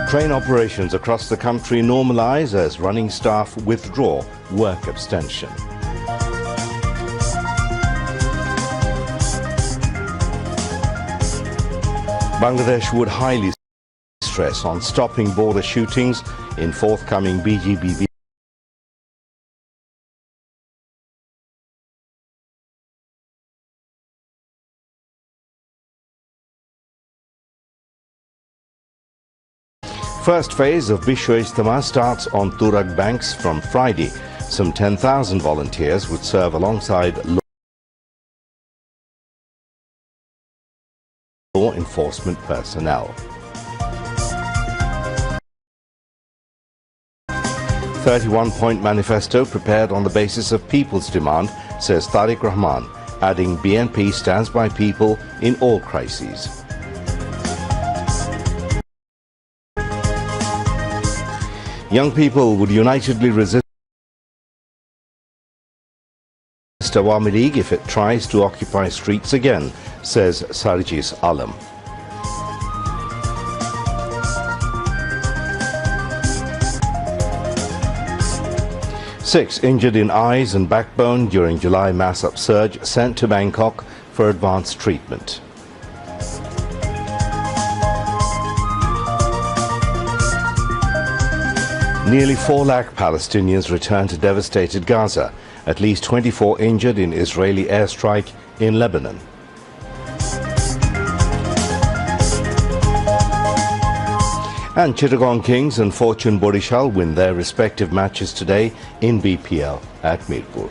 Train operations across the country normalise as running staff withdraw work abstention. Bangladesh would highly stress on stopping border shootings in forthcoming BTV First phase of Bishwa Ijtema starts on Turak banks from Friday. Some 10,000 volunteers would serve alongside law enforcement personnel. 31-point manifesto prepared on the basis of people's demand, says Tariq Rahman, adding BNP stands by people in all crises. Young people would unitedly resist Awami League if it tries to occupy streets again, says Sarjis Alam. Six injured in eyes and backbone during July mass upsurge sent to Bangkok for advanced treatment. Nearly 4 lakh Palestinians returned to devastated Gaza, at least 24 injured in Israeli airstrike in Lebanon. And Chittagong Kings and Fortune Borishal win their respective matches today in BPL at Mirpur.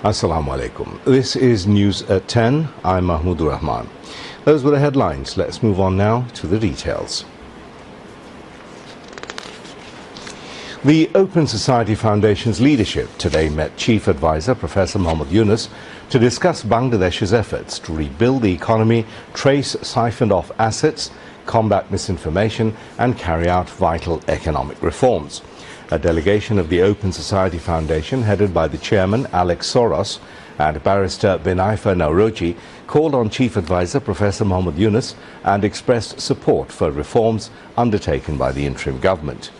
Assalamu alaikum. This is News at 10. I'm Mahmoud Rahman. Those were the headlines. Let's move on now to the details. The Open Society Foundation's leadership today met Chief Advisor Professor Mohammad Yunus to discuss Bangladesh's efforts to rebuild the economy, trace siphoned-off assets, combat misinformation and carry out vital economic reforms. A delegation of the Open Society Foundation, headed by the chairman al-aqsa and barrister Benaifa Nauroji, called on Chief Advisor Professor Mohammad Yunus and expressed support for reforms undertaken by the interim government.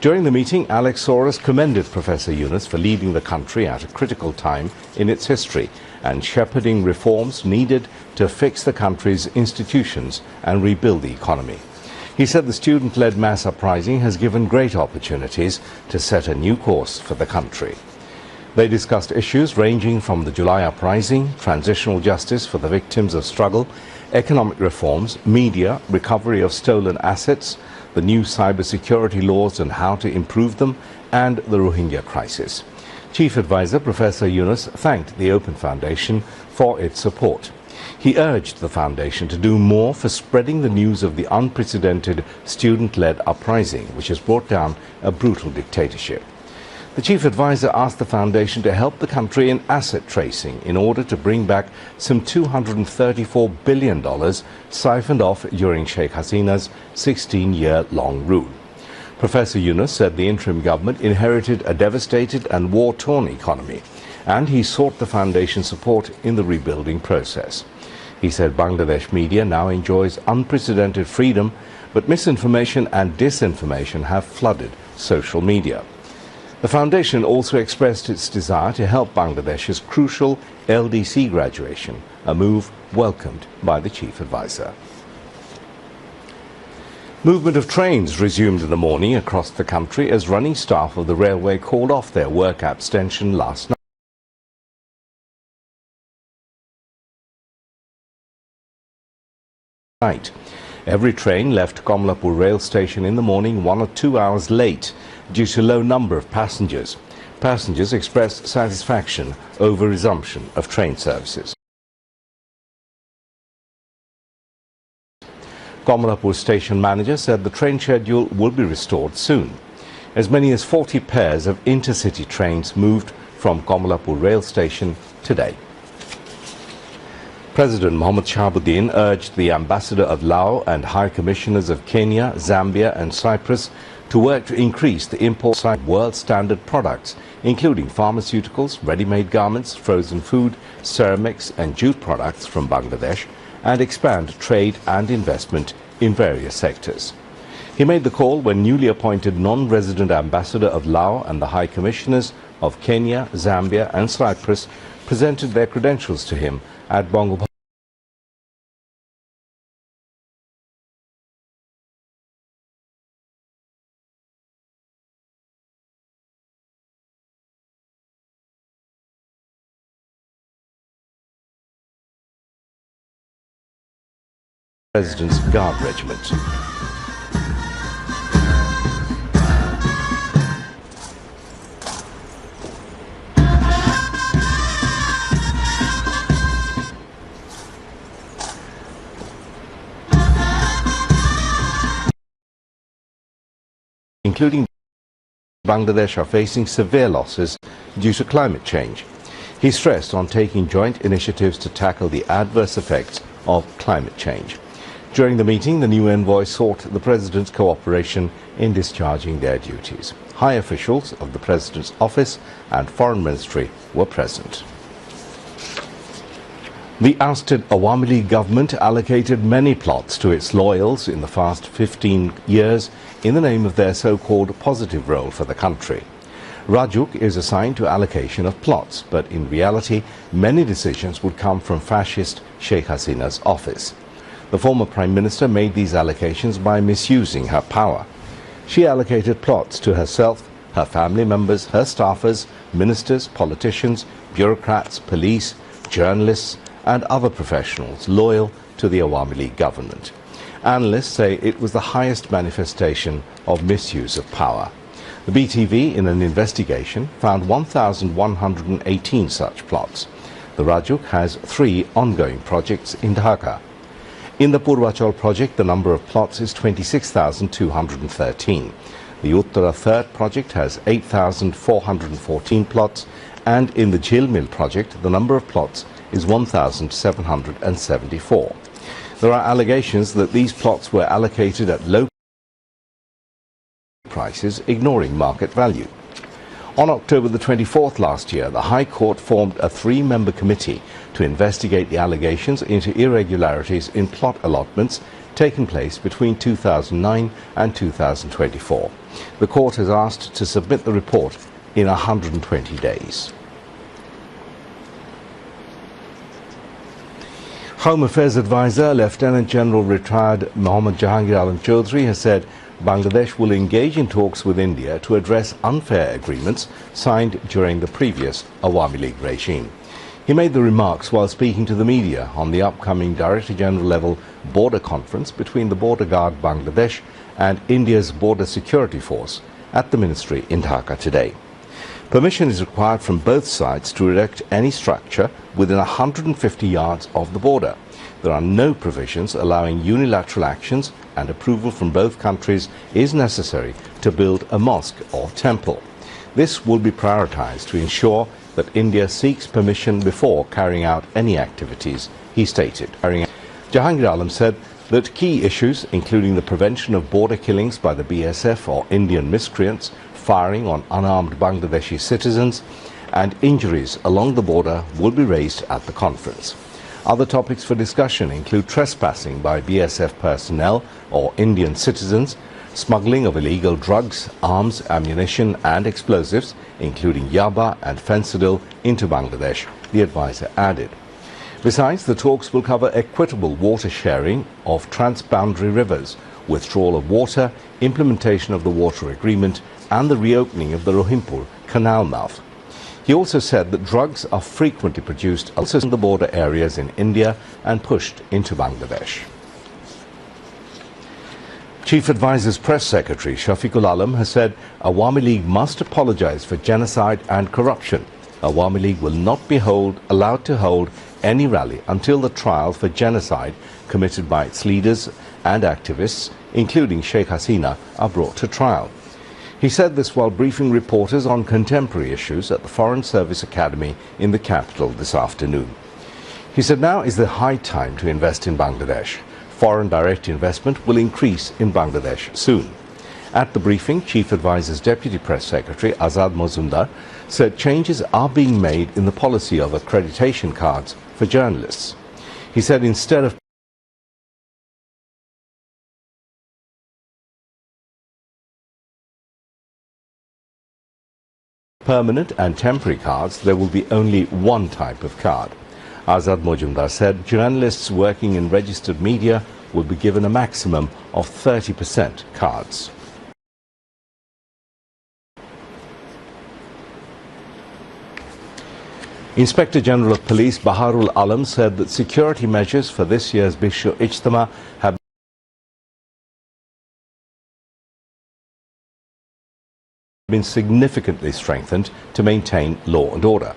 During the meeting, al-aqsa commended Professor Yunus for leading the country at a critical time in its history and shepherding reforms needed to fix the country's institutions and rebuild the economy. He said the student-led mass uprising has given great opportunities to set a new course for the country. They discussed issues ranging from the July uprising, transitional justice for the victims of struggle, economic reforms, media, recovery of stolen assets, the new cybersecurity laws and how to improve them, and the Rohingya crisis. Chief Advisor Professor Yunus thanked the Open Foundation for its support. He urged the foundation to do more for spreading the news of the unprecedented student-led uprising, which has brought down a brutal dictatorship. The Chief Advisor asked the foundation to help the country in asset tracing in order to bring back some $234 billion siphoned off during Sheikh Hasina's 16-year-long rule. Professor Yunus said the interim government inherited a devastated and war-torn economy, and he sought the foundation's support in the rebuilding process. He said Bangladesh media now enjoys unprecedented freedom, but misinformation and disinformation have flooded social media. The foundation also expressed its desire to help Bangladesh's crucial LDC graduation, a move welcomed by the Chief Advisor. Movement of trains resumed in the morning across the country as running staff of the railway called off their work abstention last night. Every train left Komlapur rail station in the morning 1 or 2 hours late due to low number of passengers. Passengers expressed satisfaction over resumption of train services. Komlapur station manager said the train schedule will be restored soon. As many as 40 pairs of intercity trains moved from Komlapur rail station today. President Mohammad Shahabuddin urged the ambassador of Laos and high commissioners of Kenya, Zambia and Cyprus to work to increase the import of world standard products, including pharmaceuticals, ready-made garments, frozen food, ceramics and jute products from Bangladesh, and expand trade and investment in various sectors. He made the call when newly appointed non-resident ambassador of Laos and the High Commissioners of Kenya, Zambia and Cyprus presented their credentials to him at Bangladesh President's Guard Regiment. Including Bangladesh are facing severe losses due to climate change. He stressed on taking joint initiatives to tackle the adverse effects of climate change. During the meeting, the new envoy sought the President's cooperation in discharging their duties. High officials of the President's office and Foreign Ministry were present. The ousted Awami League government allocated many plots to its loyals in the past 15 years in the name of their so-called positive role for the country. Rajuk is assigned to allocation of plots, but in reality, many decisions would come from fascist Sheikh Hasina's office. The former Prime Minister made these allocations by misusing her power. She allocated plots to herself, her family members, her staffers, ministers, politicians, bureaucrats, police, journalists and other professionals loyal to the Awami League government. Analysts say it was the highest manifestation of misuse of power. The BTV, in an investigation, found 1,118 such plots. The Rajuk has 3 ongoing projects in Dhaka. In the Purvachal project, the number of plots is 26,213. The Uttara Third project has 8,414 plots, and in the Jilmil project, the number of plots is 1,774. There are allegations that these plots were allocated at low prices, ignoring market value. On October the 24th last year, the High Court formed a 3-member committee to investigate the allegations into irregularities in plot allotments taking place between 2009 and 2024. The court has asked to submit the report in 120 days. Home Affairs Advisor, Lieutenant General retired Mohammad Jahangir Alam Chaudhry has said Bangladesh will engage in talks with India to address unfair agreements signed during the previous Awami League regime. He made the remarks while speaking to the media on the upcoming Director General level border conference between the Border Guard Bangladesh and India's Border Security Force at the Ministry in Dhaka today. Permission is required from both sides to erect any structure within 150 yards of the border. There are no provisions allowing unilateral actions, and approval from both countries is necessary to build a mosque or temple. This will be prioritized to ensure that India seeks permission before carrying out any activities, he stated. Jahangir Alam said that key issues, including the prevention of border killings by the BSF or Indian miscreants, firing on unarmed Bangladeshi citizens, and injuries along the border, will be raised at the conference. Other topics for discussion include trespassing by BSF personnel or Indian citizens, smuggling of illegal drugs, arms, ammunition and explosives, including yaba and fentanyl, into Bangladesh, the advisor added. Besides, the talks will cover equitable water sharing of transboundary rivers, withdrawal of water, implementation of the water agreement and the reopening of the Rohimpur canal mouth. He also said that drugs are frequently produced also in the border areas in India and pushed into Bangladesh. Chief Advisor's Press Secretary Shafiqul Alam has said Awami League must apologize for genocide and corruption. Awami League will not be allowed to hold any rally until the trial for genocide committed by its leaders and activists, including Sheikh Hasina, are brought to trial. He said this while briefing reporters on contemporary issues at the Foreign Service Academy in the capital this afternoon. He said now is the high time to invest in Bangladesh. Foreign direct investment will increase in Bangladesh soon. At the briefing, Chief Advisor's Deputy Press Secretary Azad Mozumdar said changes are being made in the policy of accreditation cards for journalists. He said instead of permanent and temporary cards, there will be only one type of card. Azad Mojumdar said journalists working in registered media will be given a maximum of 30% cards. Inspector General of Police Baharul Alam said that security measures for this year's Bishop Ijtima have been significantly strengthened to maintain law and order.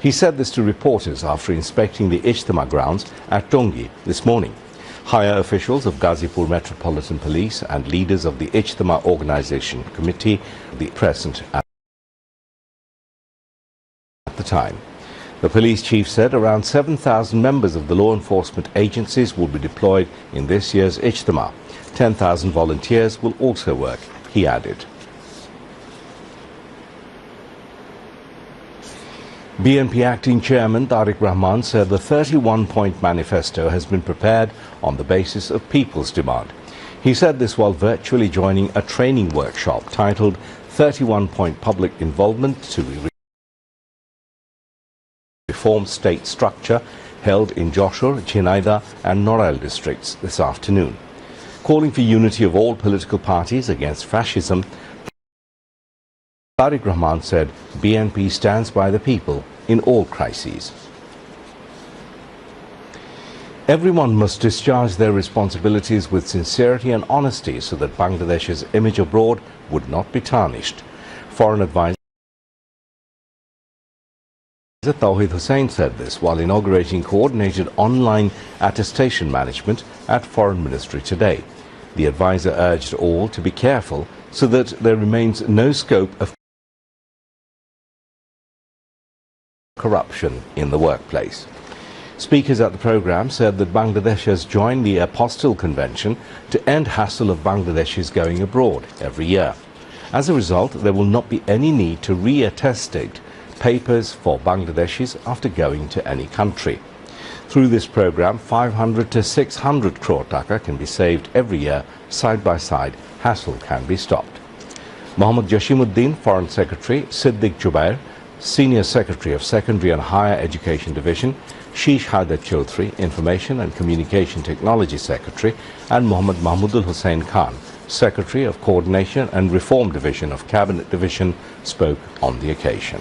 He said this to reporters after inspecting the Ijtima grounds at Tongi this morning. Higher officials of Gazipur Metropolitan Police and leaders of the Ijtima Organisation Committee were present at the time. The police chief said around 7,000 members of the law enforcement agencies will be deployed in this year's Ijtima. 10,000 volunteers will also work, he added. BNP Acting Chairman Tariq Rahman said the 31-point manifesto has been prepared on the basis of people's demand. He said this while virtually joining a training workshop titled 31-Point Public Involvement to Reform State Structure held in Joshua, Chinaida and Norail districts this afternoon. Calling for unity of all political parties against fascism, Tariq Rahman said BNP stands by the people in all crises. Everyone must discharge their responsibilities with sincerity and honesty so that Bangladesh's image abroad would not be tarnished. Foreign advisor Tawhid Hussain said this while inaugurating coordinated online attestation management at Foreign Ministry today. The advisor urged all to be careful so that there remains no scope of corruption in the workplace. Speakers at the program said that Bangladesh has joined the Apostille Convention to end hassle of Bangladeshis going abroad every year. As a result, there will not be any need to re-attestate papers for Bangladeshis after going to any country. Through this program, 500 to 600 crore taka can be saved every year. Side by side, hassle can be stopped. Mohammad Jashimuddin, Foreign Secretary, Siddiq Jubair, Senior Secretary of Secondary and Higher Education Division, Sheikh Haidat Chaudhry, Information and Communication Technology Secretary, and Mohammad Mahmudul Hussain Khan, Secretary of Coordination and Reform Division of Cabinet Division, spoke on the occasion.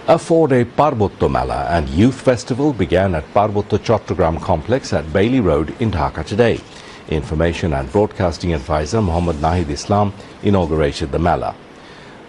A 4-day Parbotto Mela and Youth Festival began at Parbotto Chattogram Complex at Bailey Road in Dhaka today. Information and Broadcasting Advisor Muhammad Nahid Islam inaugurated the Mela.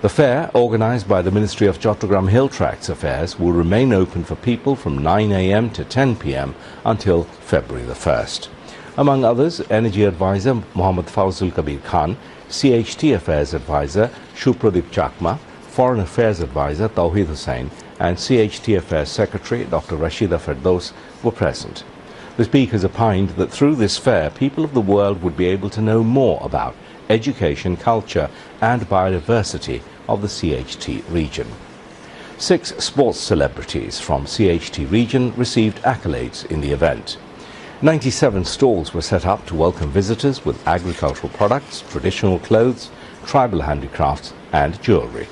The fair, organised by the Ministry of Chattogram Hill Tracts Affairs, will remain open for people from 9 a.m. to 10 p.m. until February the 1st. Among others, Energy Advisor Muhammad Fawzul Kabir Khan, CHT Affairs Advisor Shupradip Chakma, Foreign Affairs Advisor Tawhid Hussain and CHT Affairs Secretary Dr. Rashida Ferdos were present. The speakers opined that through this fair, people of the world would be able to know more about education, culture and biodiversity of the CHT region. 6 sports celebrities from CHT region received accolades in the event. 97 stalls were set up to welcome visitors with agricultural products, traditional clothes, tribal handicrafts and jewellery.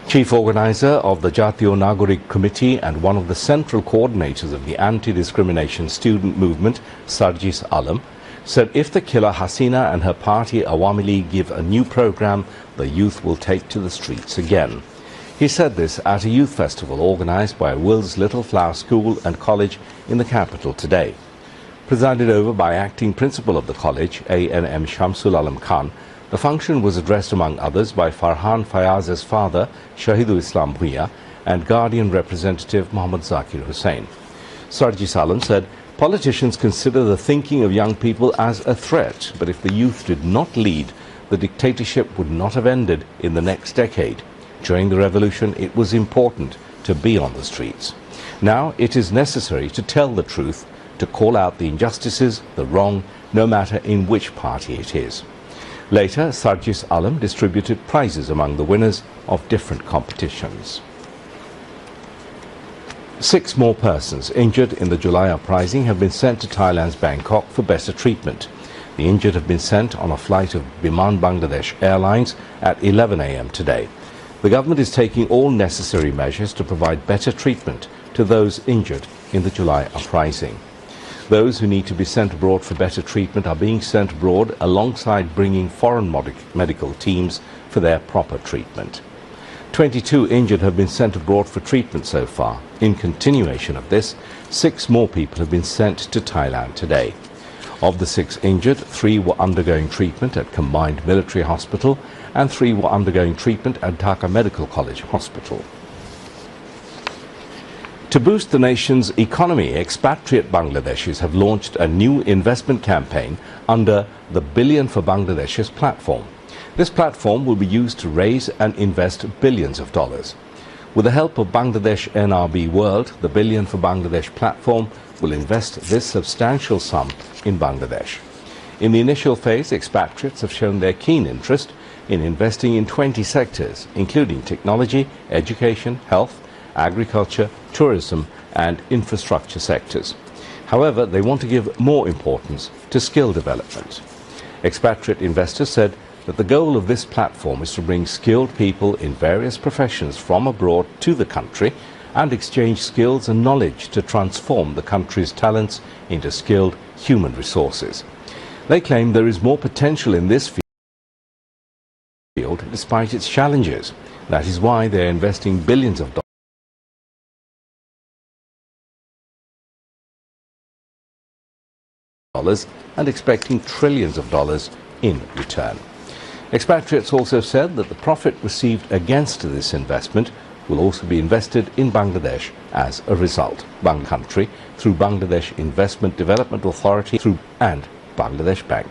Chief Organizer of the Jatiyo Nagorik Committee and one of the central coordinators of the anti-discrimination student movement, Sarjis Alam, said if the killer Hasina and her party Awami League give a new program, the youth will take to the streets again. He said this at a youth festival organised by Will's Little Flower School and College in the capital today. Presided over by acting principal of the college, A.N.M. Shamsul Alam Khan, the function was addressed among others by Farhan Fayaz's father, Shahidul Islam Bhuiya, and guardian representative Muhammad Zakir Hussain. Sarjis Alam said, politicians consider the thinking of young people as a threat, but if the youth did not lead, the dictatorship would not have ended in the next decade. During the revolution, it was important to be on the streets. Now it is necessary to tell the truth, to call out the injustices, the wrong, no matter in which party it is. Later, Sarjis Alam distributed prizes among the winners of different competitions. 6 more persons injured in the July uprising have been sent to Thailand's Bangkok for better treatment. The injured have been sent on a flight of Biman Bangladesh Airlines at 11 a.m. today. The government is taking all necessary measures to provide better treatment to those injured in the July uprising. Those who need to be sent abroad for better treatment are being sent abroad alongside bringing foreign medical teams for their proper treatment. 22 injured have been sent abroad for treatment so far. In continuation of this, 6 more people have been sent to Thailand today. Of the 6 injured, 3 were undergoing treatment at Combined Military Hospital and 3 were undergoing treatment at Dhaka Medical College Hospital. To boost the nation's economy, expatriate Bangladeshis have launched a new investment campaign under the Billion for Bangladeshis platform. This platform will be used to raise and invest billions of dollars. With the help of Bangladesh NRB World, the Billion for Bangladesh platform will invest this substantial sum in Bangladesh. In the initial phase, expatriates have shown their keen interest in investing in 20 sectors, including technology, education, health, agriculture, tourism and infrastructure sectors. However, they want to give more importance to skill development. Expatriate investors said that the goal of this platform is to bring skilled people in various professions from abroad to the country and exchange skills and knowledge to transform the country's talents into skilled human resources. They claim there is more potential in this field despite its challenges. That is why they are investing billions of dollars and expecting trillions of dollars in return. Expatriates also said that the profit received against this investment will also be invested in Bangladesh as a result. Bangladesh country through Bangladesh Investment Development Authority and Bangladesh Bank.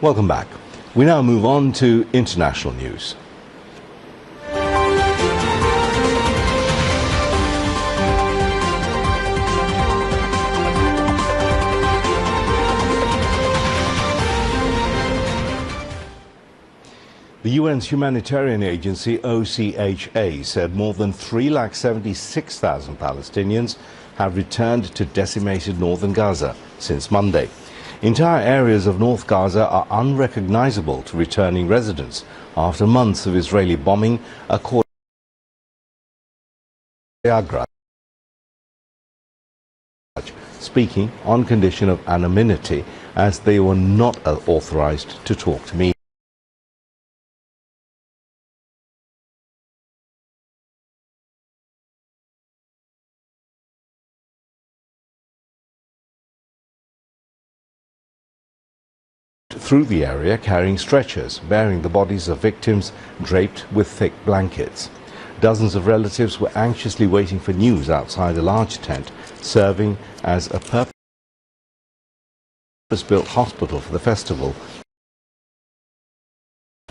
Welcome back. We now move on to international news. The UN's humanitarian agency OCHA said more than 376,000 Palestinians have returned to decimated northern Gaza since Monday. Entire areas of North Gaza are unrecognizable to returning residents after months of Israeli bombing, according to speaking on condition of anonymity as they were not authorized to talk to me. Through the area carrying stretchers bearing the bodies of victims draped with thick blankets. Dozens of relatives were anxiously waiting for news outside a large tent serving as a purpose-built hospital for the festival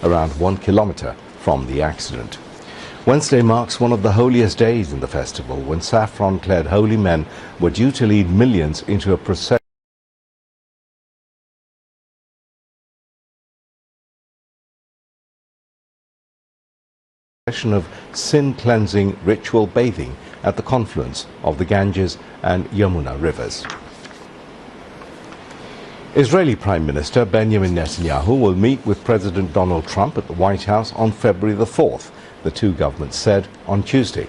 around 1 kilometer from the accident. Wednesday marks one of the holiest days in the festival when saffron-clad holy men were due to lead millions into a procession of sin-cleansing ritual bathing at the confluence of the Ganges and Yamuna rivers. Israeli Prime Minister Benjamin Netanyahu will meet with President Donald Trump at the White House on February the 4th, the two governments said on Tuesday.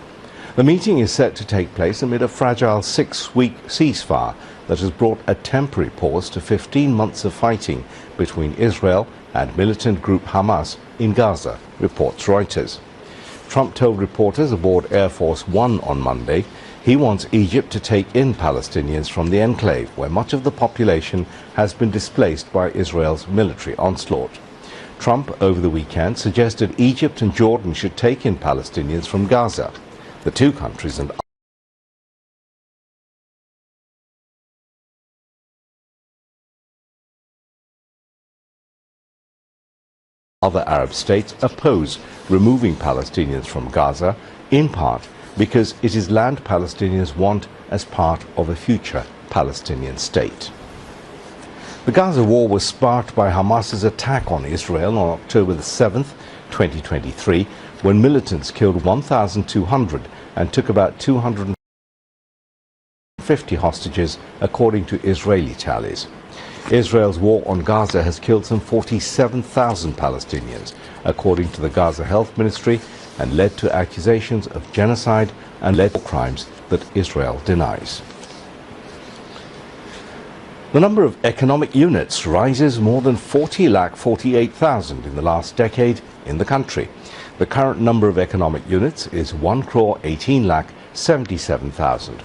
The meeting is set to take place amid a fragile 6-week ceasefire that has brought a temporary pause to 15 months of fighting between Israel and militant group Hamas in Gaza, reports Reuters. Trump told reporters aboard Air Force One on Monday he wants Egypt to take in Palestinians from the enclave, where much of the population has been displaced by Israel's military onslaught. Trump, over the weekend, suggested Egypt and Jordan should take in Palestinians from Gaza. The two countries and other Arab states oppose removing Palestinians from Gaza, in part because it is land Palestinians want as part of a future Palestinian state. The Gaza war was sparked by Hamas's attack on Israel on October the 7th, 2023, when militants killed 1,200 and took about 250 hostages, according to Israeli tallies. Israel's war on Gaza has killed some 47,000 Palestinians, according to the Gaza Health Ministry, and led to accusations of genocide and led to crimes that Israel denies. The number of economic units rises more than 40,48,000 in the last decade in the country. The current number of economic units is 1,18,77,000.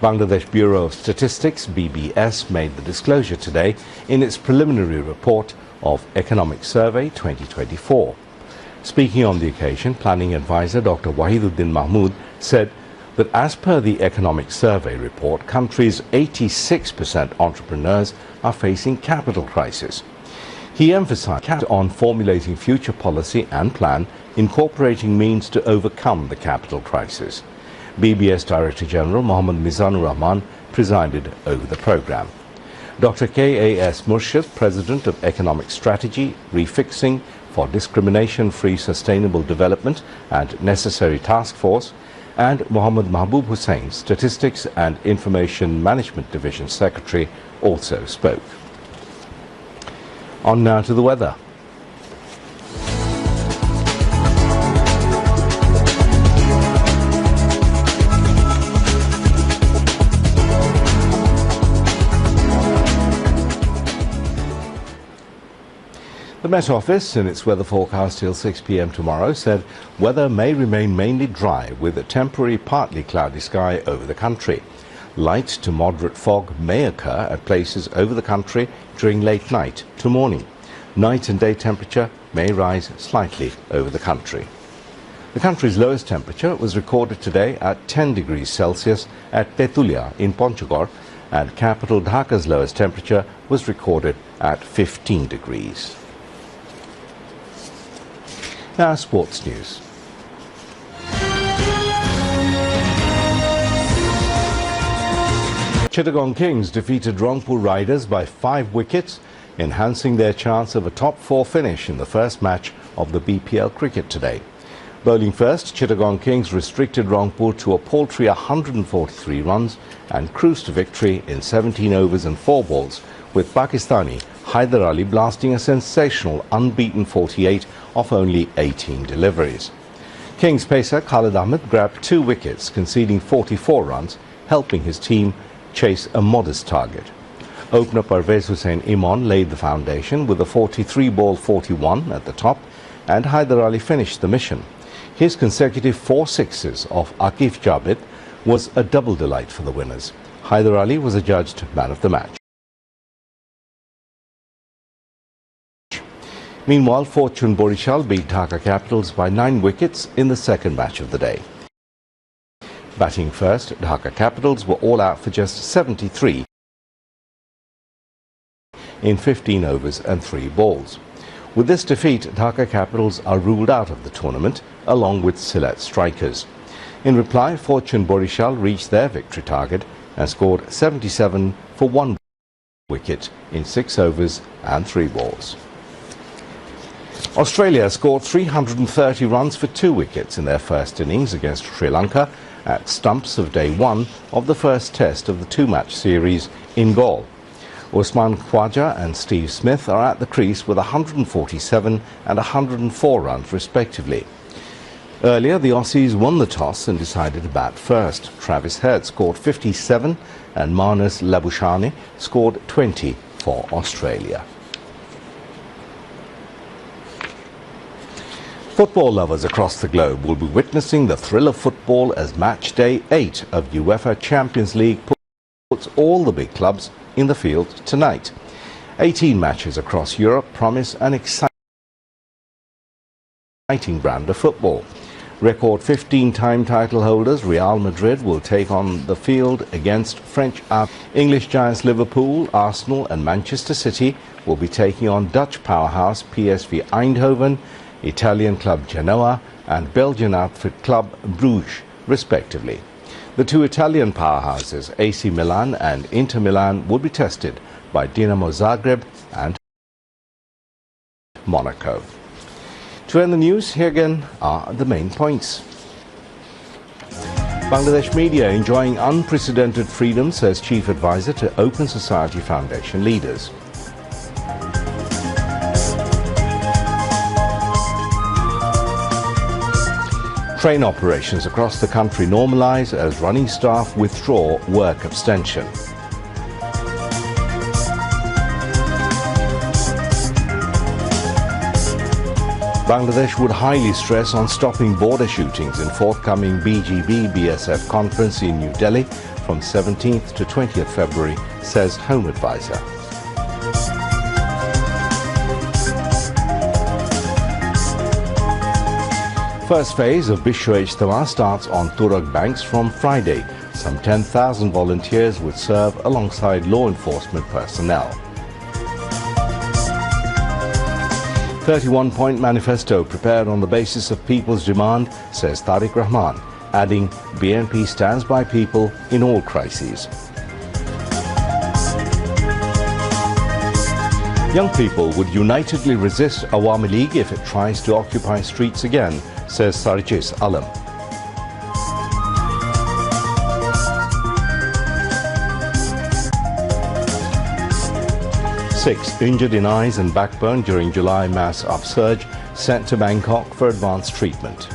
Bangladesh Bureau of Statistics, BBS, made the disclosure today in its preliminary report of Economic Survey 2024. Speaking on the occasion, Planning Advisor Dr. Wahiduddin Mahmood said that as per the Economic Survey report, country's 86% entrepreneurs are facing capital crisis. He emphasized on formulating future policy and plan incorporating means to overcome the capital crisis. BBS Director General Mohammad Mizanur Rahman presided over the program. Dr. K.A.S. Murshid, President of Economic Strategy, Refixing for Discrimination-Free Sustainable Development and Necessary Task Force, and Mohammad Mahbub Hussain, Statistics and Information Management Division Secretary, also spoke. On now to the weather. The Met Office, in its weather forecast till 6 p.m. tomorrow, said weather may remain mainly dry with a temporary partly cloudy sky over the country. Light to moderate fog may occur at places over the country during late night to morning. Night and day temperature may rise slightly over the country. The country's lowest temperature was recorded today at 10 degrees Celsius at Tetulia in Panchgor, and capital Dhaka's lowest temperature was recorded at 15 degrees. Now, sports news. Chittagong Kings defeated Rangpur Riders by 5 wickets, enhancing their chance of a top 4 finish in the first match of the BPL cricket today. Bowling first, Chittagong Kings restricted Rangpur to a paltry 143 runs and cruised to victory in 17 overs and 4 balls, with Pakistani Haider Ali blasting a sensational unbeaten 48 off only 18 deliveries. Kings pacer Khalid Ahmed grabbed 2 wickets, conceding 44 runs, helping his team chase a modest target. Opener Parvez Hussain Imon laid the foundation with a 43-ball 41 at the top, and Haider Ali finished the mission. His consecutive 4 sixes of Akif Jabit was a double delight for the winners. Haider Ali was adjudged man of the match. Meanwhile, Fortune Borishal beat Dhaka Capitals by 9 wickets in the second match of the day. Batting first, Dhaka Capitals were all out for just 73 in 15 overs and 3 balls. With this defeat, Dhaka Capitals are ruled out of the tournament, along with Sylhet Strikers. In reply, Fortune Borishal reached their victory target and scored 77 for 1 wicket in 6 overs and 3 balls. Australia scored 330 runs for 2 wickets in their first innings against Sri Lanka at stumps of day 1 of the first test of the 2-match series in Galle. Usman Khawaja and Steve Smith are at the crease with 147 and 104 runs respectively. Earlier, the Aussies won the toss and decided to bat first. Travis Head scored 57 and Marnus Labuschagne scored 20 for Australia. Football lovers across the globe will be witnessing the thrill of football as match day 8 of UEFA Champions League puts all the big clubs in the field tonight. 18 matches across Europe promise an exciting brand of football. Record 15-time title holders Real Madrid will take on the field against French English giants Liverpool, Arsenal and Manchester City will be taking on Dutch powerhouse PSV Eindhoven, Italian club Genoa and Belgian outfit club Bruges, respectively. The 2 Italian powerhouses, AC Milan and Inter Milan, will be tested by Dinamo Zagreb and Monaco. To end the news, here again are the main points. Bangladesh media enjoying unprecedented freedom, says chief advisor to Open Society Foundation leaders. Train operations across the country normalise as running staff withdraw work abstention. Bangladesh would highly stress on stopping border shootings in forthcoming BGB-BSF conference in New Delhi from 17th to 20th February, says Home Advisor. First phase of Bishwa Ijtema starts on Turak banks from Friday. Some 10,000 volunteers would serve alongside law enforcement personnel. 31-point manifesto prepared on the basis of people's demand, says Tariq Rahman, adding BNP stands by people in all crises. Young people would unitedly resist Awami League if it tries to occupy streets again, says Sarjis Alam. 6 injured in eyes and backbone during July mass upsurge, sent to Bangkok for advanced treatment.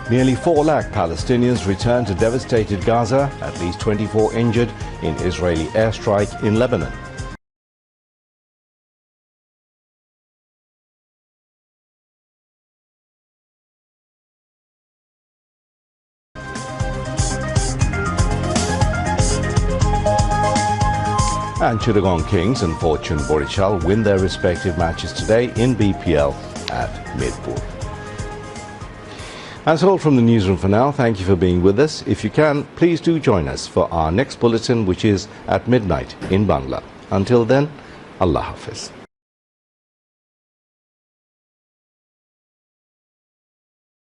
Nearly 4 lakh Palestinians returned to devastated Gaza, at least 24 injured in Israeli airstrike in Lebanon. And Chittagong Kings and Fortune Borichal win their respective matches today in BPL at Midpur. That's all from the newsroom for now. Thank you for being with us. If you can, please do join us for our next bulletin, which is at midnight in Bangla. Until then, Allah Hafiz.